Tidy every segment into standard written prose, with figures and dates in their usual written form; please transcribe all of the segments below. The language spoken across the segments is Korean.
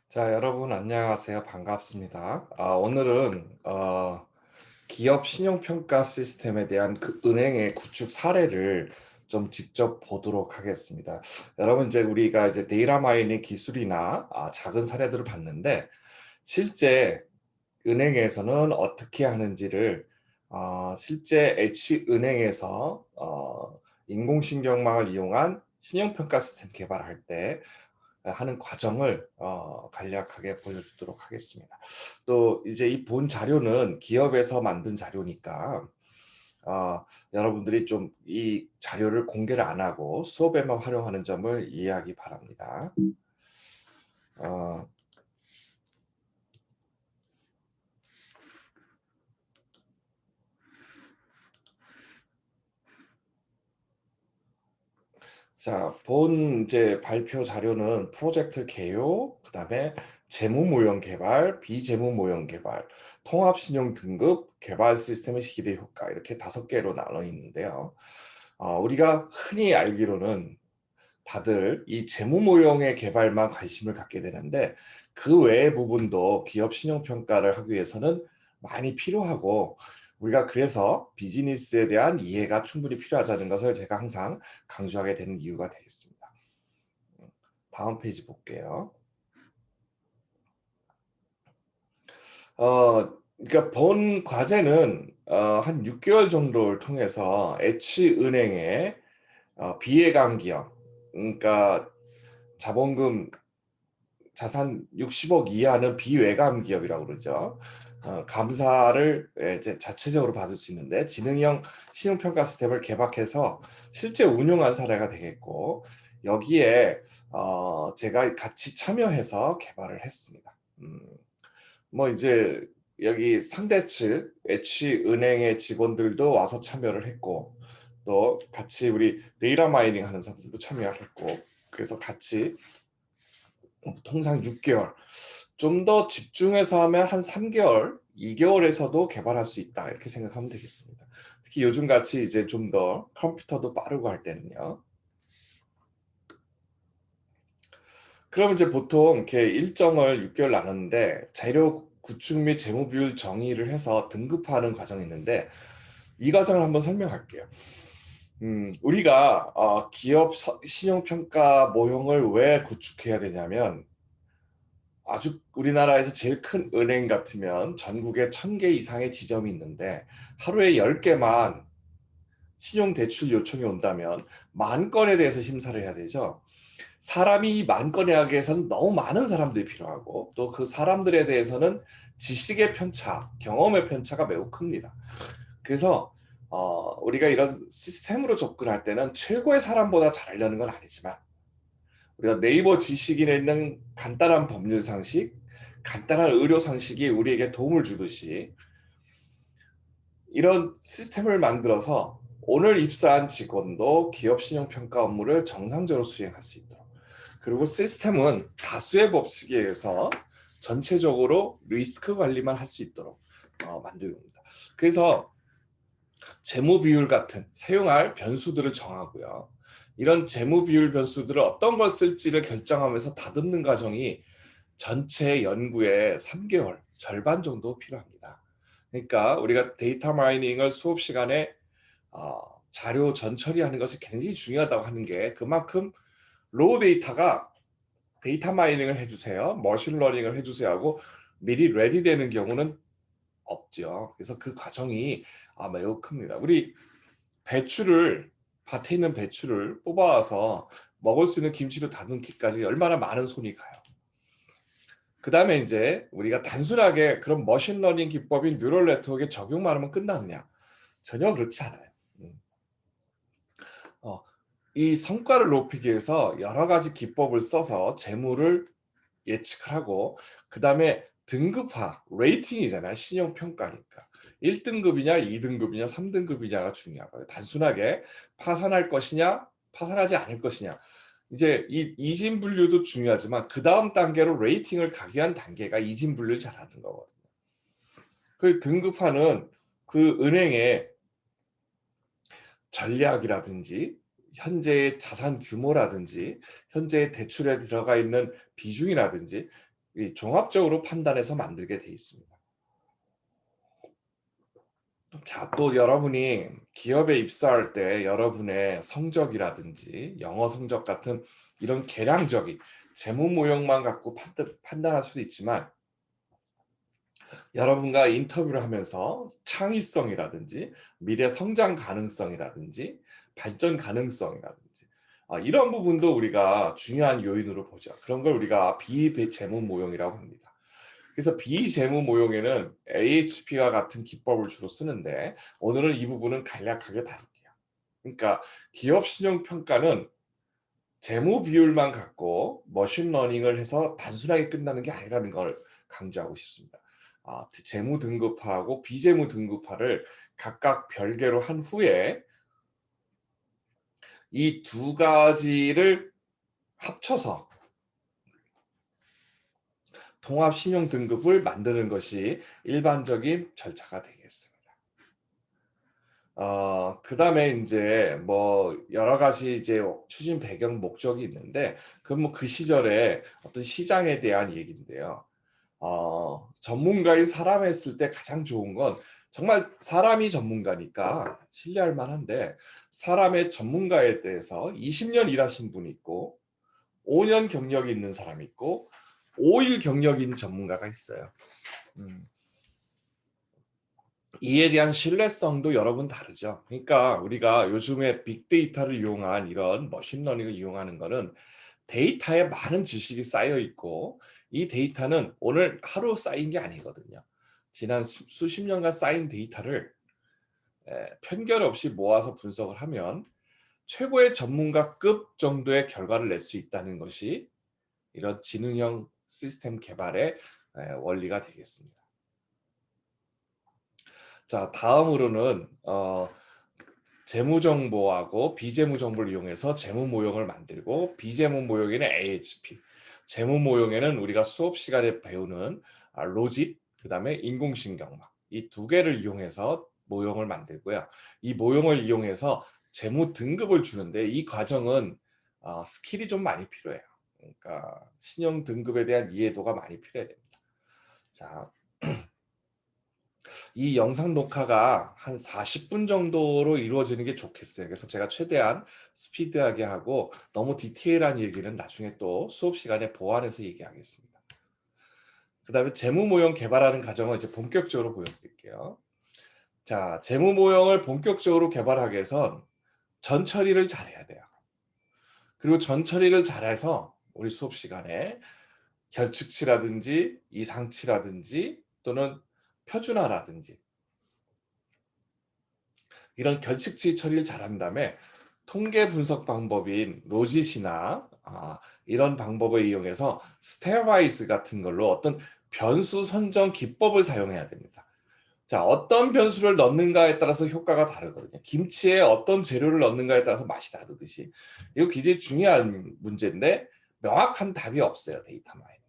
자, 여러분 안녕하세요. 반갑습니다. 오늘은 기업 신용평가 시스템에 대한 그 은행의 구축 사례를 좀 직접 보도록 하겠습니다. 여러분 이제 우리가 이제 데이터 마이닝 기술이나 작은 사례들을 봤는데 실제 은행에서는 어떻게 하는지를 실제 H은행에서 인공신경망을 이용한 신용평가 시스템 개발할 때 하는 과정을 간략하게 보여주도록 하겠습니다. 또 이제 이 본 자료는 기업에서 만든 자료니까 여러분들이 좀 이 자료를 공개를 안 하고 수업에만 활용하는 점을 이해하기 바랍니다. 어, 자, 본 이제 발표 자료는 프로젝트 개요, 그다음에 재무 모형 개발, 비재무 모형 개발, 통합 신용 등급, 개발 시스템의 기대 효과 이렇게 5개로 나눠 있는데요. 우리가 흔히 알기로는 다들 이 재무 모형의 개발만 관심을 갖게 되는데 그 외의 부분도 기업 신용 평가를 하기 위해서는 많이 필요하고 우리가 그래서 비즈니스에 대한 이해가 충분히 필요하다는 것을 제가 항상 강조하게 되는 이유가 되겠습니다. 다음 페이지 볼게요. 그러니까 본 과제는 한 6개월 정도를 통해서 H은행의 비예금 기업, 그러니까 자본금 자산 60억 이하는 비외감 기업이라고 그러죠. 감사를 이제 자체적으로 받을 수 있는데 지능형 신용평가 시스템을 개발해서 실제 운용한 사례가 되겠고 여기에 제가 같이 참여해서 개발을 했습니다. 뭐 이제 여기 상대 측 H은행의 직원들도 와서 참여를 했고 또 같이 우리 데이터 마이닝 하는 사람들도 참여했고 그래서 같이 통상 6개월 좀 더 집중해서 하면 한 3개월, 2개월에서도 개발할 수 있다 이렇게 생각하면 되겠습니다. 특히 요즘 같이 이제 좀 더 컴퓨터도 빠르고 할 때는요. 그럼 이제 보통 이렇게 일정을 6개월 나눴는데 재료 구축 및 재무 비율 정의를 해서 등급화하는 과정이 있는데 이 과정을 한번 설명할게요. 우리가 기업 신용평가 모형을 왜 구축해야 되냐면 아주 우리나라에서 제일 큰 은행 같으면 전국에 1,000개 이상의 지점이 있는데 하루에 10개만 신용대출 요청이 온다면 10,000건에 대해서 심사를 해야 되죠. 사람이 10,000건에 하기 위해서는 너무 많은 사람들이 필요하고 또 그 사람들에 대해서는 지식의 편차, 경험의 편차가 매우 큽니다. 그래서 우리가 이런 시스템으로 접근할 때는 최고의 사람보다 잘하려는 건 아니지만 우리가 네이버 지식인에 있는 간단한 법률 상식, 간단한 의료 상식이 우리에게 도움을 주듯이 이런 시스템을 만들어서 오늘 입사한 직원도 기업 신용평가 업무를 정상적으로 수행할 수 있도록 그리고 시스템은 다수의 법칙에 의해서 전체적으로 리스크 관리만 할 수 있도록 만들고 있습니다. 그래서 재무 비율 같은 사용할 변수들을 정하고요. 이런 재무 비율 변수들을 어떤 걸 쓸지를 결정하면서 다듬는 과정이 전체 연구의 3개월 절반 정도 필요합니다. 그러니까 우리가 데이터 마이닝을 수업 시간에 자료 전처리하는 것이 굉장히 중요하다고 하는 게 그만큼 로우 데이터가 데이터 마이닝을 해주세요, 머신러닝을 해주세요 하고 미리 레디되는 경우는 없죠. 그래서 그 과정이 매우 큽니다. 우리 배추를 밭에 있는 배추를 뽑아와서 먹을 수 있는 김치로 다듬기까지 얼마나 많은 손이 가요. 그 다음에 이제 우리가 단순하게 그런 머신러닝 기법인 뉴럴 네트워크에 적용만 하면 끝나느냐? 전혀 그렇지 않아요. 음. 어, 이 성과를 높이기 위해서 여러 가지 기법을 써서 재물을 예측을 하고 그 다음에 등급화, 레이팅이잖아요. 신용평가니까. 1등급이냐, 2등급이냐, 3등급이냐가 중요하고요. 단순하게 파산할 것이냐, 파산하지 않을 것이냐. 이제 이 이진 분류도 중요하지만 그 다음 단계로 레이팅을 가기 위한 단계가 이진 분류를 잘하는 거거든요. 그 등급화는 그 은행의 전략이라든지 현재의 자산 규모라든지 현재의 대출에 들어가 있는 비중이라든지 이 종합적으로 판단해서 만들게 돼 있습니다. 자, 또 여러분이 기업에 입사할 때 여러분의 성적이라든지 영어 성적 같은 이런 계량적인 재무 모형만 갖고 판단할 수도 있지만, 여러분과 인터뷰를 하면서 창의성이라든지 미래 성장 가능성이라든지 발전 가능성이라든지 이런 부분도 우리가 중요한 요인으로 보죠. 그런 걸 우리가 비재무 모형이라고 합니다. 그래서 비재무 모형에는 AHP와 같은 기법을 주로 쓰는데, 오늘은 이 부분은 간략하게 다룰게요. 그러니까 기업 신용 평가는 재무 비율만 갖고 머신러닝을 해서 단순하게 끝나는 게 아니라는 걸 강조하고 싶습니다. 재무 등급화하고 비재무 등급화를 각각 별개로 한 후에 이 두 가지를 합쳐서 통합 신용 등급을 만드는 것이 일반적인 절차가 되겠습니다. 그다음에 이제 뭐 여러 가지 이제 추진 배경 목적이 있는데, 그건 뭐 그 시절에 어떤 시장에 대한 얘기인데요. 전문가인 사람 했을 때 가장 좋은 건, 정말 사람이 전문가니까 신뢰할 만한데, 사람의 전문가에 대해서 20년 일하신 분이 있고 5년 경력이 있는 사람이 있고 5일 경력이 있는 전문가가 있어요. 이에 대한 신뢰성도 여러분 다르죠. 그러니까 우리가 요즘에 빅데이터를 이용한 이런 머신러닝을 이용하는 거는 데이터에 많은 지식이 쌓여 있고, 이 데이터는 오늘 하루 쌓인 게 아니거든요. 지난 수십 년간 쌓인 데이터를 편견 없이 모아서 분석을 하면 최고의 전문가급 정도의 결과를 낼 수 있다는 것이 이런 지능형 시스템 개발의 원리가 되겠습니다. 자, 다음으로는 재무 정보하고 비재무 정보를 이용해서 재무 모형을 만들고, 비재무 모형에는 AHP, 재무 모형에는 우리가 수업 시간에 배우는 로직, 그다음에 인공신경막, 이 두 개를 이용해서 모형을 만들고요. 이 모형을 이용해서 재무 등급을 주는데, 이 과정은 스킬이 좀 많이 필요해요. 그러니까 신용 등급에 대한 이해도가 많이 필요해야 됩니다. 자, 이 영상 녹화가 한 40분 정도로 이루어지는 게 좋겠어요. 그래서 제가 최대한 스피드하게 하고, 너무 디테일한 얘기는 나중에 또 수업 시간에 보완해서 얘기하겠습니다. 그 다음에 재무 모형 개발하는 과정을 이제 본격적으로 보여드릴게요. 자, 재무 모형을 본격적으로 개발하기 위해선 전 처리를 잘해야 돼요. 그리고 전 처리를 잘해서 우리 수업 시간에 결측치라든지 이상치라든지 또는 표준화라든지 이런 결측치 처리를 잘한 다음에 통계 분석 방법인 로짓이나 이런 방법을 이용해서 스테어와이즈 같은 걸로 어떤 변수 선정 기법을 사용해야 됩니다. 자, 어떤 변수를 넣는가에 따라서 효과가 다르거든요. 김치에 어떤 재료를 넣는가에 따라서 맛이 다르듯이 이거 굉장히 중요한 문제인데, 명확한 답이 없어요, 데이터 마이닝.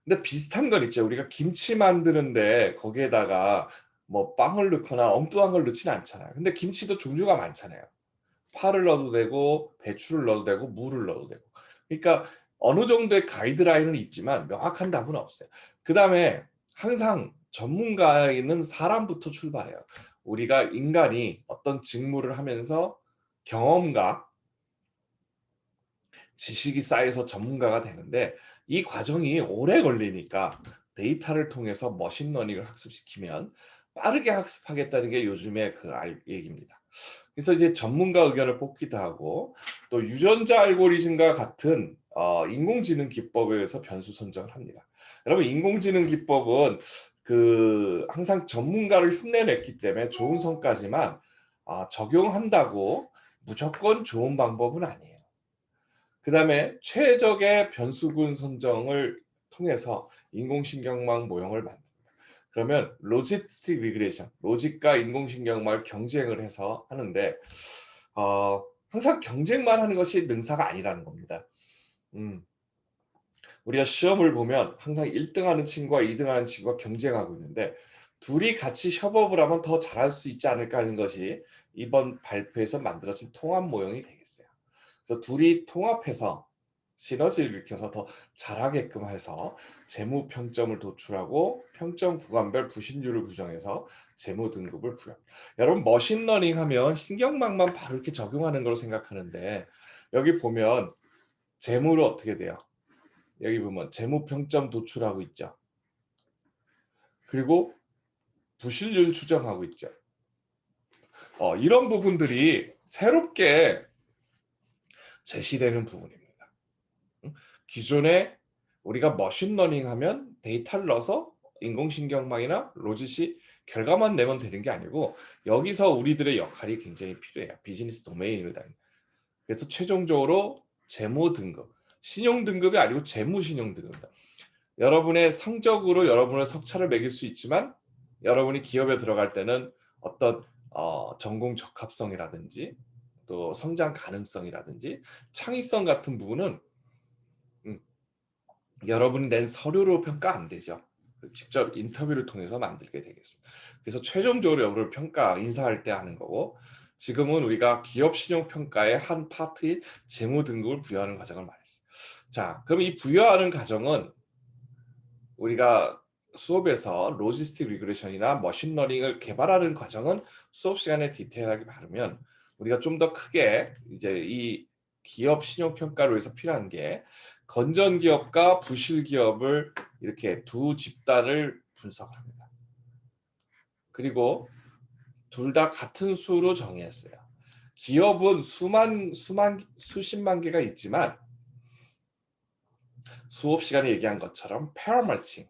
근데 비슷한 건 있죠. 우리가 김치 만드는데 거기에다가 뭐 빵을 넣거나 엉뚱한 걸 넣지는 않잖아요. 근데 김치도 종류가 많잖아요. 파를 넣어도 되고 배추를 넣어도 되고 무를 넣어도 되고. 그러니까 어느 정도의 가이드라인은 있지만 명확한 답은 없어요. 그다음에 항상 전문가에는 사람부터 출발해요. 우리가 인간이 어떤 직무를 하면서 경험과 지식이 쌓여서 전문가가 되는데, 이 과정이 오래 걸리니까 데이터를 통해서 머신러닝을 학습시키면 빠르게 학습하겠다는 게 요즘의 그 얘기입니다. 그래서 이제 전문가 의견을 뽑기도 하고, 또 유전자 알고리즘과 같은 인공지능 기법에 의해서 변수 선정을 합니다. 여러분, 인공지능 기법은 그 항상 전문가를 흉내냈기 때문에 좋은 성과지만, 적용한다고 무조건 좋은 방법은 아니에요. 그 다음에 최적의 변수군 선정을 통해서 인공신경망 모형을 만듭니다. 그러면 로지스틱 리그레이션, 로직과 인공신경망을 경쟁을 해서 하는데, 항상 경쟁만 하는 것이 능사가 아니라는 겁니다. 우리가 시험을 보면 항상 1등하는 친구와 2등하는 친구가 경쟁하고 있는데, 둘이 같이 협업을 하면 더 잘할 수 있지 않을까 하는 것이 이번 발표에서 만들어진 통합 모형이 되겠어요. 그래서 둘이 통합해서 시너지를 일으켜서 더 잘하게끔 해서 재무 평점을 도출하고 평점 구간별 부신율을 구정해서 재무 등급을 부여. 여러분 머신러닝 하면 신경망만 바로 이렇게 적용하는 걸로 생각하는데 여기 보면 재무를 어떻게 돼요? 여기 보면 재무 평점 도출하고 있죠. 그리고 부실률 추정하고 있죠. 이런 부분들이 새롭게 제시되는 부분입니다. 기존에 우리가 머신러닝 하면 데이터를 넣어서 인공신경망이나 로짓이 결과만 내면 되는 게 아니고 여기서 우리들의 역할이 굉장히 필요해요. 비즈니스 도메인을 다니는. 그래서 최종적으로 재무 등급, 신용 등급이 아니고 재무 신용 등급이다. 여러분의 성적으로 여러분의 석차를 매길 수 있지만 여러분이 기업에 들어갈 때는 어떤 전공 적합성이라든지 또 성장 가능성이라든지 창의성 같은 부분은 여러분이 낸 서류로 평가 안 되죠. 직접 인터뷰를 통해서 만들게 되겠습니다. 그래서 최종적으로 여러분을 평가, 인사할 때 하는 거고 지금은 우리가 기업 신용 평가의 한 파트인 재무 등급을 부여하는 과정을 말했어요. 자, 그럼 이 부여하는 과정은 우리가 수업에서 로지스틱 리그레션이나 머신러닝을 개발하는 과정은 수업 시간에 디테일하게 바르면 우리가 좀 더 크게 이제 이 기업 신용 평가로 해서 필요한 게 건전 기업과 부실 기업을 이렇게 두 집단을 분석합니다. 그리고 둘 다 같은 수로 정의했어요. 기업은 수십만 개가 있지만 수업 시간에 얘기한 것처럼 페어마칭,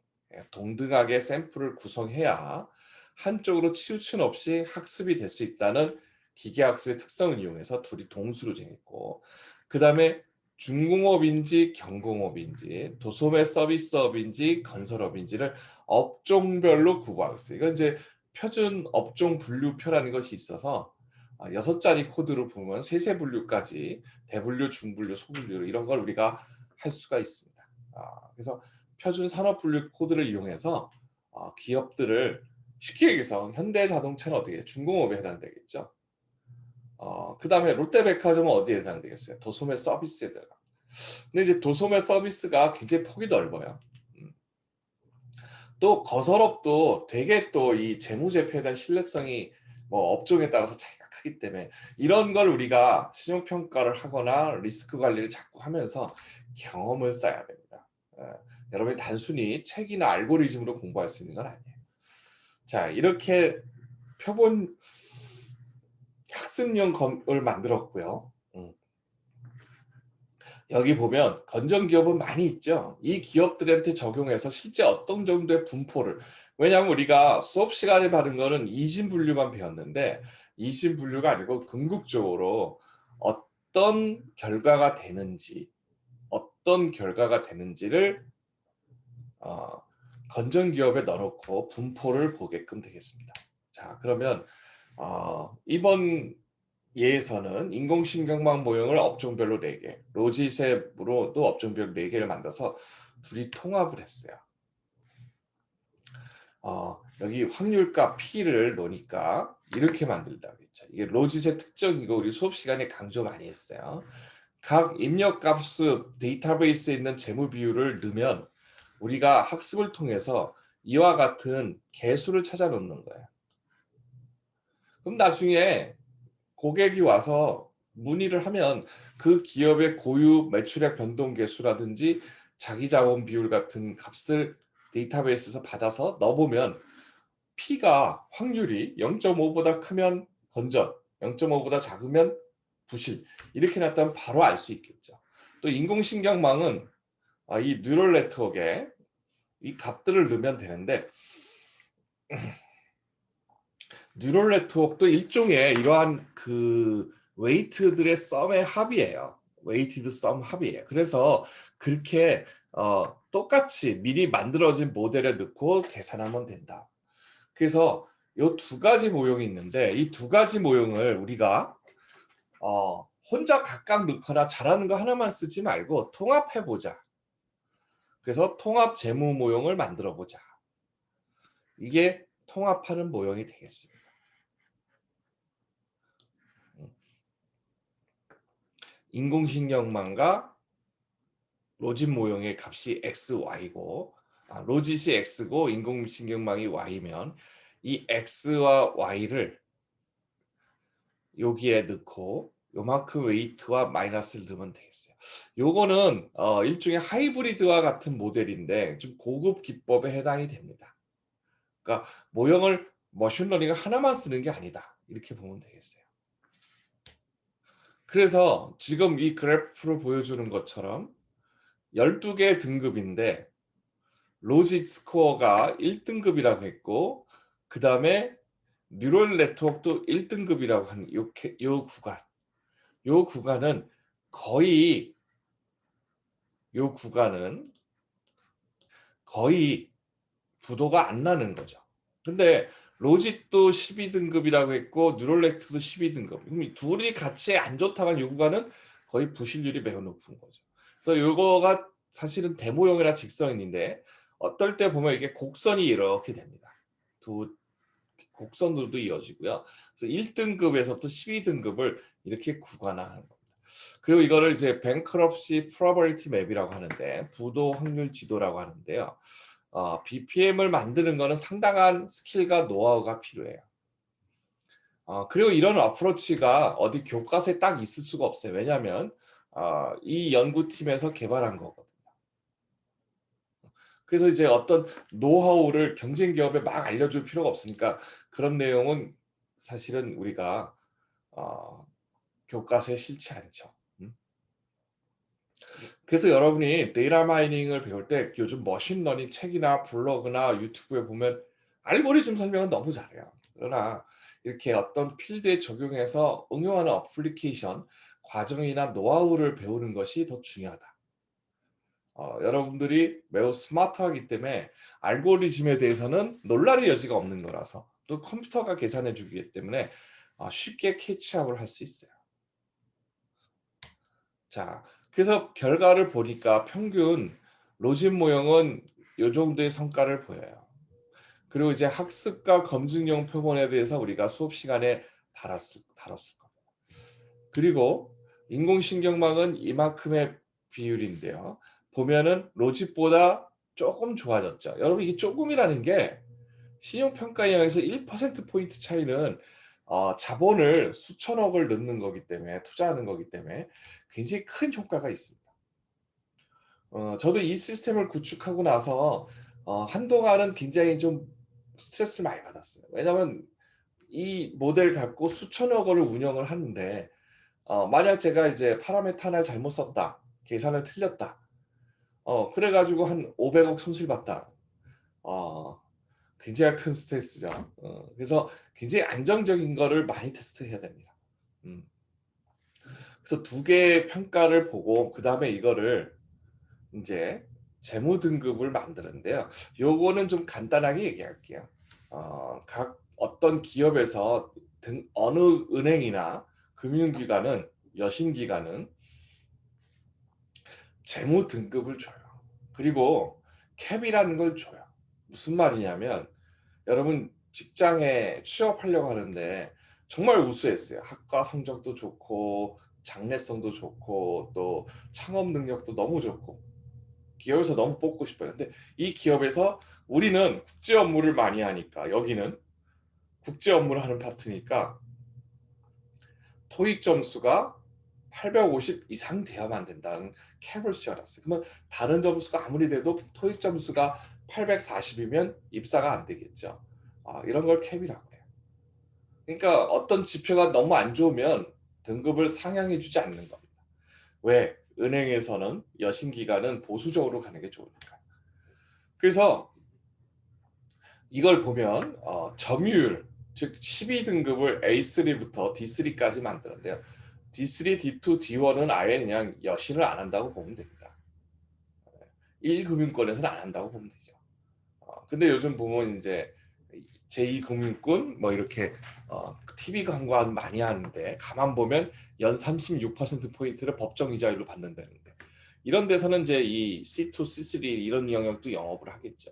동등하게 샘플을 구성해야 한쪽으로 치우침 없이 학습이 될 수 있다는 기계학습의 특성을 이용해서 둘이 동수로 정했고 그 다음에 중공업인지 경공업인지 도소매 서비스업인지 건설업인지를 업종별로 구분하겠어요. 이건 이제 표준 업종 분류표라는 것이 있어서 6자리 코드로 보면 세세 분류까지 대분류, 중분류, 소분류 이런 걸 우리가 할 수가 있습니다. 그래서 표준 산업 분류 코드를 이용해서 기업들을 쉽게 얘기해서 현대자동차는 어떻게 중공업에 해당되겠죠. 그 다음에 롯데백화점은 어디에 해당되겠어요? 도소매 서비스에 들어가. 근데 이제 도소매 서비스가 굉장히 폭이 넓어요. 또 건설업도 되게 또 이 재무제표에 대한 신뢰성이 뭐 업종에 따라서 차이가 크기 때문에 이런 걸 우리가 신용평가를 하거나 리스크 관리를 자꾸 하면서 경험을 쌓아야 됩니다. 여러분이 단순히 책이나 알고리즘으로 공부할 수 있는 건 아니에요. 자, 이렇게 표본 학습용을 만들었고요. 여기 보면 건전기업은 많이 있죠. 이 기업들한테 적용해서 실제 어떤 정도의 분포를 왜냐하면 우리가 수업 시간에 받은 거는 이진분류만 배웠는데 이진분류가 아니고 궁극적으로 어떤 결과가 되는지를 건전기업에 넣어놓고 분포를 보게끔 되겠습니다. 자, 그러면 이번 예에서는 인공신경망 모형을 업종별로 4개, 로지셋으로도 업종별로 4개를 만들어서 둘이 통합을 했어요. 여기 확률값 P를 놓으니까 이렇게 만들다 그랬죠. 이게 로지셋 특징이고 우리 수업 시간에 강조 많이 했어요. 각 입력값수 데이터베이스에 있는 재무 비율을 넣으면 우리가 학습을 통해서 이와 같은 개수를 찾아 놓는 거예요. 그럼 나중에 고객이 와서 문의를 하면 그 기업의 고유 매출액 변동 개수라든지 자기 자본 비율 같은 값을 데이터베이스에서 받아서 넣어보면 P가 확률이 0.5보다 크면 건전, 0.5보다 작으면 부실 이렇게 나타나면 바로 알 수 있겠죠. 또 인공신경망은 이 뉴럴 네트워크에 이 값들을 넣으면 되는데 뉴럴 네트워크도 일종의 이러한 그 웨이트들의 썸의 합이에요. 웨이티드 썸 합이에요. 그래서 그렇게 똑같이 미리 만들어진 모델에 넣고 계산하면 된다. 그래서 이 두 가지 모형이 있는데 이 두 가지 모형을 우리가 혼자 각각 넣거나 잘하는 거 하나만 쓰지 말고 통합해 보자. 그래서 통합 재무 모형을 만들어 보자. 이게 통합하는 모형이 되겠습니다. 인공신경망과 로짓 모형의 값이 XY고 로짓이 X고 인공신경망이 Y면 이 X와 Y를 여기에 넣고 요만큼 웨이트와 마이너스를 넣으면 되겠어요. 요거는 일종의 하이브리드와 같은 모델인데 좀 고급 기법에 해당이 됩니다. 그러니까 모형을 머신러닝을 하나만 쓰는 게 아니다. 이렇게 보면 되겠어요. 그래서 지금 이 그래프를 보여주는 것처럼 12개 등급인데 로직 스코어가 1등급이라고 했고 그 다음에 뉴럴 네트워크도 1등급이라고 하는 요 구간. 요 구간은 거의 요 구간은 거의 부도가 안 나는 거죠. 근데 로직도 12등급이라고 했고 뉴럴렉트도 12등급. 그럼 이 둘이 같이 안 좋다면 요 구간은 거의 부실률이 매우 높은 거죠. 그래서 요거가 사실은 대모형이나 직선인데 어떨 때 보면 이게 곡선이 이렇게 됩니다. 두 곡선들도 이어지고요. 그래서 1등급에서부터 12등급을 이렇게 구간화하는 겁니다. 그리고 이거를 이제 뱅크럽시 프로버리티 맵이라고 하는데 부도 확률 지도라고 하는데요. BPM을 만드는 거는 상당한 스킬과 노하우가 필요해요. 그리고 이런 어프로치가 어디 교과서에 딱 있을 수가 없어요. 왜냐하면 이 연구팀에서 개발한 거거든요. 그래서 이제 어떤 노하우를 경쟁 기업에 막 알려줄 필요가 없으니까 그런 내용은 사실은 우리가 교과서에 싫지 않죠. 그래서 여러분이 데이터 마이닝을 배울 때 요즘 머신러닝 책이나 블로그나 유튜브에 보면 알고리즘 설명은 너무 잘해요. 그러나 이렇게 어떤 필드에 적용해서 응용하는 어플리케이션 과정이나 노하우를 배우는 것이 더 중요하다. 여러분들이 매우 스마트하기 때문에 알고리즘에 대해서는 논란의 여지가 없는 거라서 또 컴퓨터가 계산해 주기 때문에 쉽게 캐치업을 할 수 있어요. 자, 그래서 결과를 보니까 평균 로진 모형은 이 정도의 성과를 보여요. 그리고 이제 학습과 검증용 표본에 대해서 우리가 수업 시간에 다뤘을 겁니다. 그리고 인공신경망은 이만큼의 비율인데요. 보면은 로짓보다 조금 좋아졌죠. 여러분 이게 조금이라는 게 신용평가형에서 1%포인트 차이는 자본을 수천억을 넣는 거기 때문에 투자하는 거기 때문에 굉장히 큰 효과가 있습니다. 저도 이 시스템을 구축하고 나서 한동안은 굉장히 좀 스트레스를 많이 받았어요. 왜냐하면 이 모델 갖고 수천억 원을 운영을 하는데 만약 제가 이제 파라메타 하나 잘못 썼다, 계산을 틀렸다, 그래가지고 한 500억 손실 봤다. 굉장히 큰 스트레스죠. 그래서 굉장히 안정적인 거를 많이 테스트해야 됩니다. 그래서 두 개의 평가를 보고 그 다음에 이거를 이제 재무 등급을 만드는데요. 요거는 좀 간단하게 얘기할게요. 각 어떤 기업에서 어느 은행이나 금융기관은 여신기관은 재무 등급을 줘요. 그리고 캡이라는 걸 줘요. 무슨 말이냐면 여러분 직장에 취업하려고 하는데 정말 우수했어요. 학과 성적도 좋고 장래성도 좋고 또 창업 능력도 너무 좋고 기업에서 너무 뽑고 싶어요. 근데 이 기업에서 우리는 국제 업무를 많이 하니까 여기는 국제 업무를 하는 파트니까 토익 점수가 850 이상 돼야만 된다는 캡을 씌워놨어요. 그러면 다른 점수가 아무리 돼도 토익 점수가 840이면 입사가 안 되겠죠. 이런 걸 캡이라고 해요. 그러니까 어떤 지표가 너무 안 좋으면 등급을 상향해 주지 않는 겁니다. 왜? 은행에서는 여신기관은 보수적으로 가는 게 좋으니까. 그래서 이걸 보면 점유율, 즉 12등급을 A3부터 D3까지 만드는데요. D3, D2, D1은 아예 그냥 여신을 안 한다고 보면 됩니다. 1금융권에서는 안 한다고 보면 되죠. 근데 요즘 보면 이제 제2금융권 뭐 이렇게 TV 광고 많이 하는데 가만 보면 연 36%포인트를 법정 이자율로 받는다는데 이런 데서는 이제 이 C2, C3 이런 영역도 영업을 하겠죠.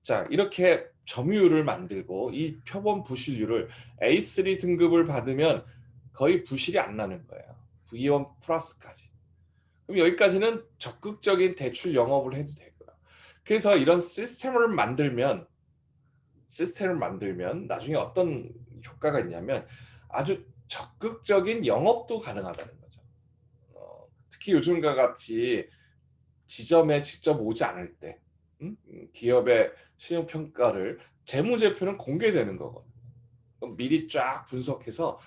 자, 이렇게 점유율을 만들고 이 표본 부실률을 A3 등급을 받으면 거의 부실이 안 나는 거예요. V1 플러스까지. 그럼 여기까지는 적극적인 대출 영업을 해도 되고요. 그래서 이런 시스템을 만들면 나중에 어떤 효과가 있냐면 아주 적극적인 영업도 가능하다는 거죠. 특히 요즘과 같이 지점에 직접 오지 않을 때, 기업의 신용평가를 재무제표는 공개되는 거거든요. 그럼 미리 쫙 분석해서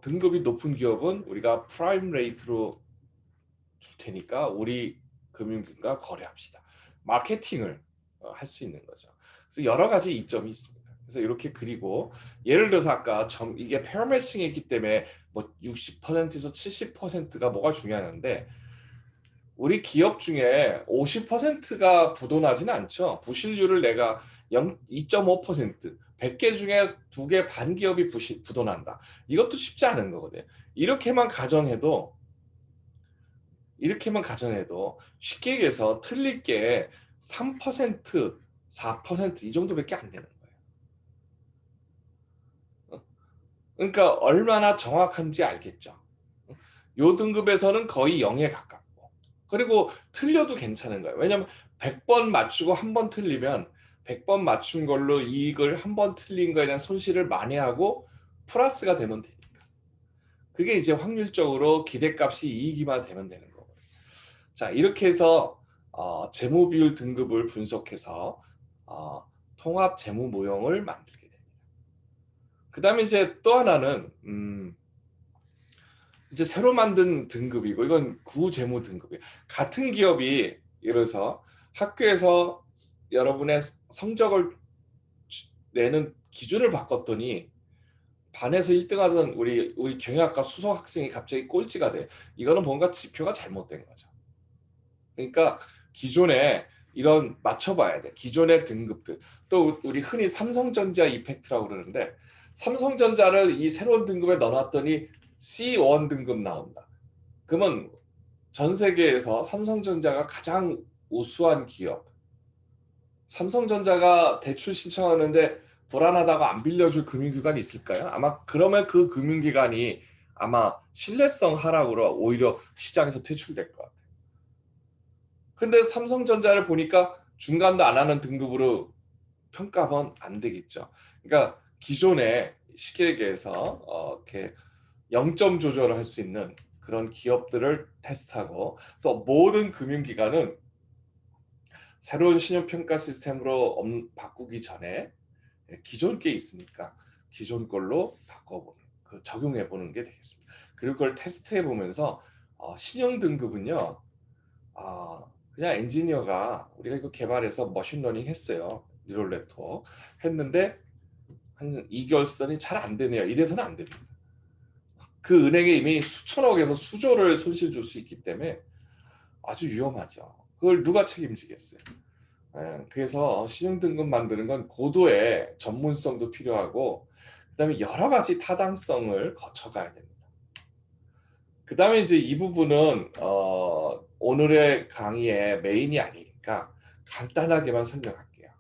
등급이 높은 기업은 우리가 프라임 레이트로 줄 테니까 우리 금융기관과 거래합시다. 마케팅을 할 수 있는 거죠. 그래서 여러 가지 이점이 있습니다. 그래서 이렇게 그리고 예를 들어서 아까 이게 페어 매칭이기 때문에 뭐 60%에서 70%가 뭐가 중요한데 우리 기업 중에 50%가 부도나지는 않죠. 부실률을 내가 2.5%, 100개 중에 2개 반 기업이 부도난다. 이것도 쉽지 않은 거거든요. 이렇게만 가정해도 쉽게 얘기해서 틀릴 게 3%, 4%이 정도밖에 안 되는 거예요. 그러니까 얼마나 정확한지 알겠죠. 요 등급에서는 거의 0에 가깝고. 그리고 틀려도 괜찮은 거예요. 왜냐하면 100번 맞추고 한 번 틀리면 100번 맞춘 걸로 이익을 한 번 틀린 거에 대한 손실을 만회하고 플러스가 되면 되니까. 그게 이제 확률적으로 기대값이 이익이만 되면 되는 거거든요. 자, 이렇게 해서 재무 비율 등급을 분석해서 통합 재무 모형을 만들게 됩니다. 그다음에 이제 또 하나는 이제 새로 만든 등급이고 이건 구재무 등급이에요. 같은 기업이 예를 들어서 학교에서 여러분의 성적을 내는 기준을 바꿨더니 반에서 1등하던 우리 경영학과 수석 학생이 갑자기 꼴찌가 돼. 이거는 뭔가 지표가 잘못된 거죠. 그러니까 기존에 이런 맞춰봐야 돼. 기존의 등급들. 또 우리 흔히 삼성전자 이펙트라고 그러는데 삼성전자를 이 새로운 등급에 넣어놨더니 C1 등급 나온다. 그러면 전 세계에서 삼성전자가 가장 우수한 기업. 삼성전자가 대출 신청하는데 불안하다고 안 빌려줄 금융기관이 있을까요? 아마 그러면 그 금융기관이 아마 신뢰성 하락으로 오히려 시장에서 퇴출될 것 같아요. 근데 삼성전자를 보니까 중간도 안 하는 등급으로 평가하면 안 되겠죠. 그러니까 기존에 쉽게 얘기해서 이렇게 0점 조절을 할 수 있는 그런 기업들을 테스트하고 또 모든 금융기관은 새로운 신용평가 시스템으로 바꾸기 전에 기존 게 있으니까 기존 걸로 바꿔보는 적용해보는 게 되겠습니다. 그리고 그걸 테스트해보면서 신용 등급은요. 그냥 엔지니어가 우리가 이거 개발해서 머신러닝 했어요. 뉴럴 네트워크 했는데 한 2개월 쓰더니 잘 안 되네요. 이래서는 안 됩니다. 그 은행에 이미 수천억에서 수조를 손실 줄 수 있기 때문에 아주 위험하죠. 그걸 누가 책임지겠어요. 그래서 신용등급 만드는 건 고도의 전문성도 필요하고 그다음에 여러 가지 타당성을 거쳐가야 됩니다. 그다음에 이제 이 부분은 오늘의 강의의 메인이 아니니까 간단하게만 설명할게요.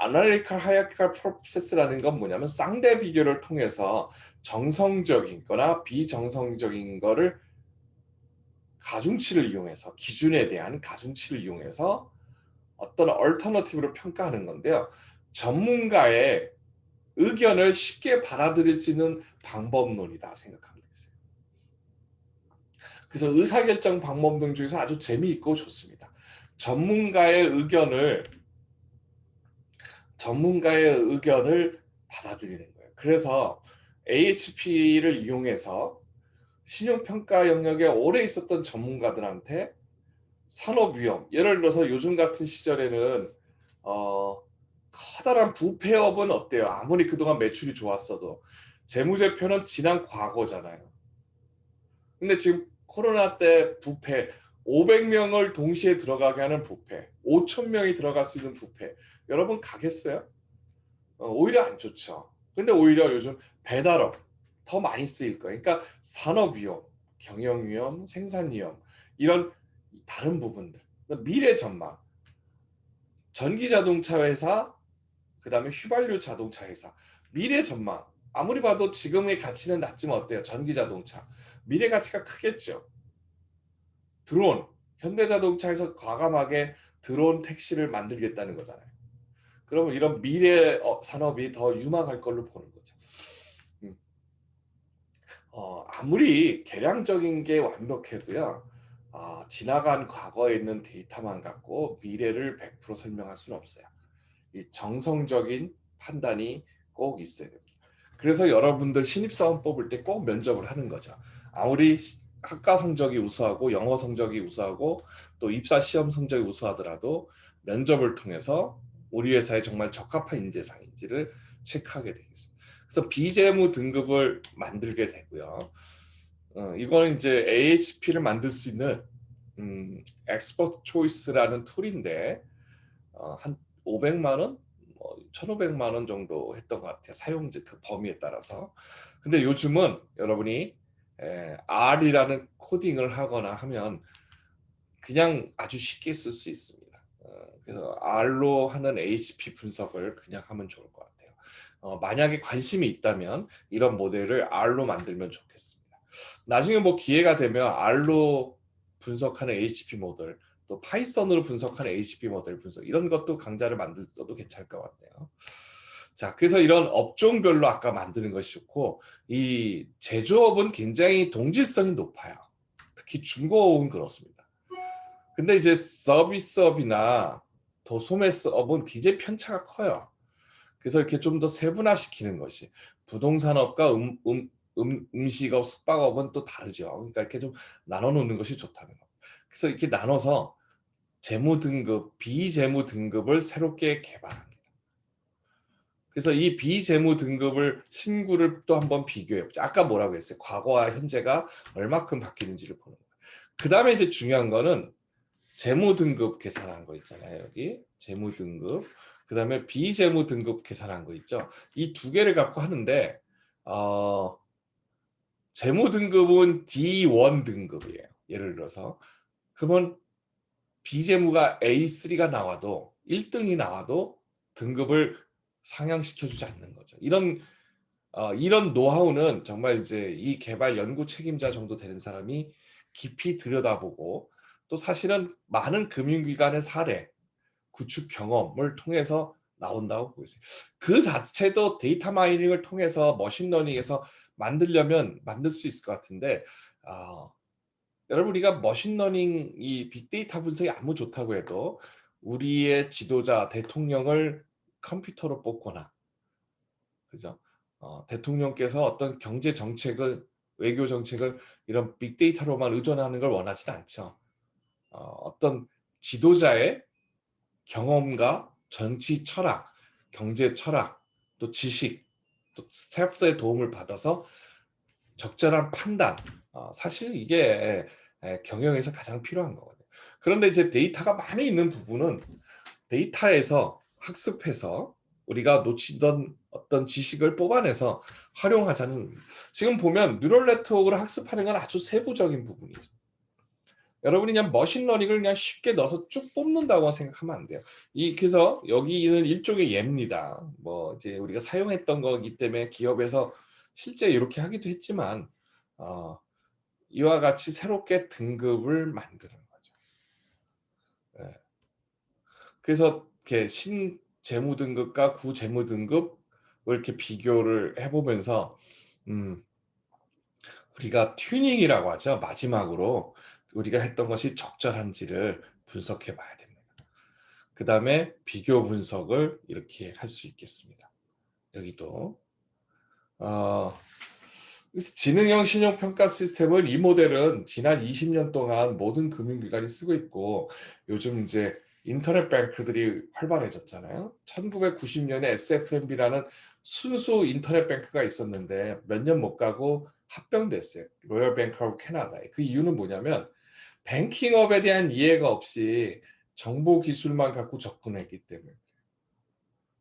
Analytical Hierarchical Process라는 건 뭐냐면 쌍대 비교를 통해서 정성적인 거나 비정성적인 거를 가중치를 이용해서 기준에 대한 가중치를 이용해서 어떤 얼터너티브로 평가하는 건데요. 전문가의 의견을 쉽게 받아들일 수 있는 방법론이다 생각하면 되겠어요. 그래서 의사결정 방법론 중에서 아주 재미있고 좋습니다. 전문가의 의견을 받아들이는 거예요. 그래서 AHP를 이용해서 신용평가 영역에 오래 있었던 전문가들한테 산업위험, 예를 들어서 요즘 같은 시절에는 커다란 부패업은 어때요? 아무리 그동안 매출이 좋았어도 재무제표는 지난 과거잖아요. 근데 지금 코로나 때 부패 500명을 동시에 들어가게 하는 부패, 5,000명이 들어갈 수 있는 부패, 여러분 가겠어요? 오히려 안 좋죠. 근데 오히려 요즘 배달업 더 많이 쓰일 거예요. 그러니까 산업위험, 경영위험, 생산위험 이런 다른 부분들, 미래 전망, 전기자동차 회사, 그 다음에 휘발유 자동차 회사, 미래 전망. 아무리 봐도 지금의 가치는 낮지만 어때요? 전기자동차. 미래 가치가 크겠죠. 드론, 현대자동차에서 과감하게 드론 택시를 만들겠다는 거잖아요. 그러면 이런 미래 산업이 더 유망할 걸로 보는 거죠. 음. 아무리 계량적인 게 완벽해도요, 지나간 과거에 있는 데이터만 갖고 미래를 100% 설명할 수는 없어요. 이 정성적인 판단이 꼭 있어야 됩니다. 그래서 여러분들 신입사원 뽑을 때 꼭 면접을 하는 거죠. 아무리 학과 성적이 우수하고 영어 성적이 우수하고 또 입사 시험 성적이 우수하더라도 면접을 통해서 우리 회사에 정말 적합한 인재상인지를 체크하게 되겠습니다. 그래서 비재무 등급을 만들게 되고요. 이거는 이제 AHP를 만들 수 있는 엑스퍼트 초이스라는 툴인데 한 500만 원, 1,500만 원 정도 했던 것 같아요. 사용자 그 범위에 따라서. 근데 요즘은 여러분이 R이라는 코딩을 하거나 하면 그냥 아주 쉽게 쓸 수 있습니다. 그래서 R로 하는 HP 분석을 그냥 하면 좋을 것 같아요. 만약에 관심이 있다면 이런 모델을 R로 만들면 좋겠습니다. 나중에 뭐 기회가 되면 R로 분석하는 HP 모델, 또 파이썬으로 분석하는 HP 모델 분석 이런 것도 강좌를 만들어도 괜찮을 것 같네요. 자, 그래서 이런 업종별로 아까 만드는 것이 좋고 이 제조업은 굉장히 동질성이 높아요. 특히 중고업은 그렇습니다. 근데 이제 서비스업이나 도소매업은 굉장히 편차가 커요. 그래서 이렇게 좀 더 세분화시키는 것이 부동산업과 음식업, 숙박업은 또 다르죠. 그러니까 이렇게 좀 나눠 놓는 것이 좋다는 거. 그래서 이렇게 나눠서 재무 등급, 비재무 등급을 새롭게 개발합니다. 그래서 이 비재무 등급을 신구를 또 한번 비교해 보죠. 아까 뭐라고 했어요? 과거와 현재가 얼마큼 바뀌는지를 보는 거예요. 그 다음에 이제 중요한 거는 재무 등급 계산한 거 있잖아요. 여기 재무 등급. 그 다음에 비재무 등급 계산한 거 있죠. 이 두 개를 갖고 하는데 재무 등급은 D1 등급이에요. 예를 들어서 그러면 비재무가 A3가 나와도 1등이 나와도 등급을 상향시켜 주지 않는 거죠. 이런 노하우는 정말 이제 이 개발 연구 책임자 정도 되는 사람이 깊이 들여다보고 또 사실은 많은 금융기관의 사례, 구축 경험을 통해서 나온다고 보고 있어요. 그 자체도 데이터 마이닝을 통해서 머신러닝에서 만들려면 만들 수 있을 것 같은데 여러분 우리가 머신러닝 이 빅데이터 분석이 아무 좋다고 해도 우리의 지도자 대통령을 컴퓨터로 뽑거나 그죠? 대통령께서 어떤 경제 정책을 외교 정책을 이런 빅데이터로만 의존하는 걸 원하지는 않죠. 어떤 지도자의 경험과 정치 철학, 경제 철학, 또 지식, 또 스태프들의 도움을 받아서 적절한 판단, 사실 이게 경영에서 가장 필요한 거거든요. 그런데 이제 데이터가 많이 있는 부분은 데이터에서 학습해서 우리가 놓치던 어떤 지식을 뽑아내서 활용하자는 지금 보면 뉴럴 네트워크를 학습하는 건 아주 세부적인 부분이죠. 여러분이 그냥 머신러닝을 그냥 쉽게 넣어서 쭉 뽑는다고 생각하면 안 돼요. 그래서 여기는 일종의 예입니다. 뭐 이제 우리가 사용했던 거기 때문에 기업에서 실제 이렇게 하기도 했지만 이와 같이 새롭게 등급을 만드는 거죠. 예. 그래서 이렇게 신재무 등급과 구재무 등급을 이렇게 비교를 해보면서 우리가 튜닝이라고 하죠. 마지막으로 우리가 했던 것이 적절한지를 분석해 봐야 됩니다. 그 다음에 비교 분석을 이렇게 할 수 있겠습니다. 여기도 지능형 신용평가 시스템을 이 모델은 지난 20년 동안 모든 금융기관이 쓰고 있고 요즘 이제 인터넷 뱅크들이 활발해졌잖아요. 1990년에 SFMB라는 순수 인터넷 뱅크가 있었는데 몇 년 못 가고 합병됐어요. 로열 뱅크 오브 캐나다에. 그 이유는 뭐냐면 뱅킹업에 대한 이해가 없이 정보 기술만 갖고 접근했기 때문에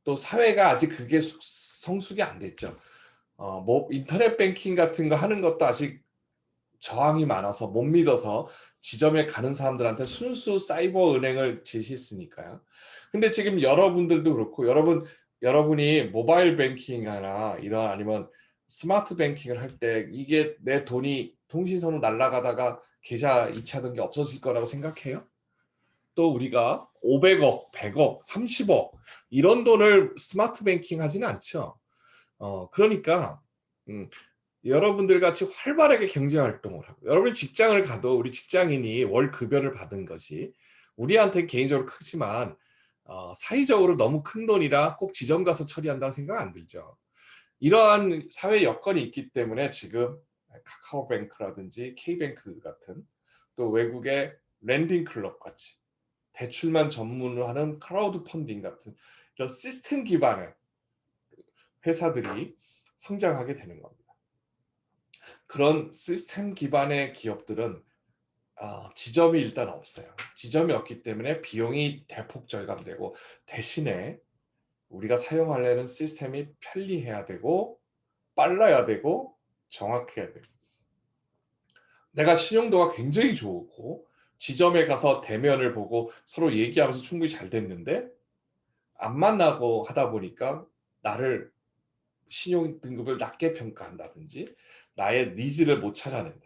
또 사회가 아직 그게 성숙이 안 됐죠. 뭐 인터넷 뱅킹 같은 거 하는 것도 아직 저항이 많아서 못 믿어서 지점에 가는 사람들한테 순수 사이버 은행을 제시했으니까요. 근데 지금 여러분들도 그렇고 여러분이 모바일 뱅킹이나 아니면 스마트 뱅킹을 할 때 이게 내 돈이 통신선으로 날아가다가 계좌 이체 등기 없어질 거라고 생각해요? 또 우리가 500억, 100억, 30억 이런 돈을 스마트 뱅킹 하지는 않죠. 그러니까 음, 여러분들 같이 활발하게 경제 활동을 하고 여러분 직장을 가도 우리 직장인이 월 급여를 받은 것이 우리한테는 개인적으로 크지만 사회적으로 너무 큰 돈이라 꼭 지점 가서 처리한다는 생각 안 들죠. 이러한 사회 여건이 있기 때문에 지금 카카오뱅크라든지 K뱅크 같은 또 외국의 랜딩 클럽 같이 대출만 전문으로 하는 크라우드 펀딩 같은 이런 시스템 기반의 회사들이 성장하게 되는 겁니다. 그런 시스템 기반의 기업들은 지점이 일단 없어요. 지점이 없기 때문에 비용이 대폭 절감되고 대신에 우리가 사용하려는 시스템이 편리해야 되고 빨라야 되고 정확해야 되고 내가 신용도가 굉장히 좋고 지점에 가서 대면을 보고 서로 얘기하면서 충분히 잘 됐는데 안 만나고 하다 보니까 나를 신용 등급을 낮게 평가한다든지 나의 니즈를 못 찾아낸다.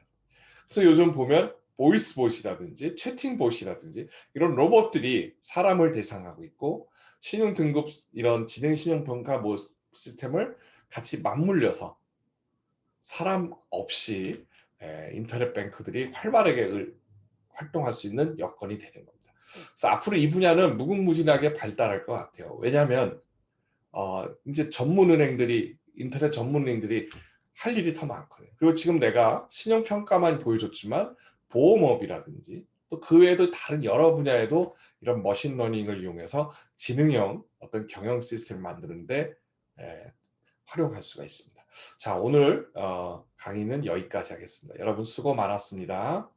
그래서 요즘 보면 보이스봇이라든지 채팅봇이라든지 이런 로봇들이 사람을 대상하고 있고 신용 등급 이런 진행 신용 평가 시스템을 같이 맞물려서 사람 없이 인터넷 뱅크들이 활발하게 활동할 수 있는 여건이 되는 겁니다. 그래서 앞으로 이 분야는 무궁무진하게 발달할 것 같아요. 왜냐하면 이제 전문은행들이 인터넷 전문은행들이 할 일이 더 많거든요. 그리고 지금 내가 신용평가만 보여줬지만 보험업이라든지 또 그 외에도 다른 여러 분야에도 이런 머신러닝을 이용해서 지능형 어떤 경영 시스템을 만드는데 활용할 수가 있습니다. 자, 오늘 강의는 여기까지 하겠습니다. 여러분 수고 많았습니다.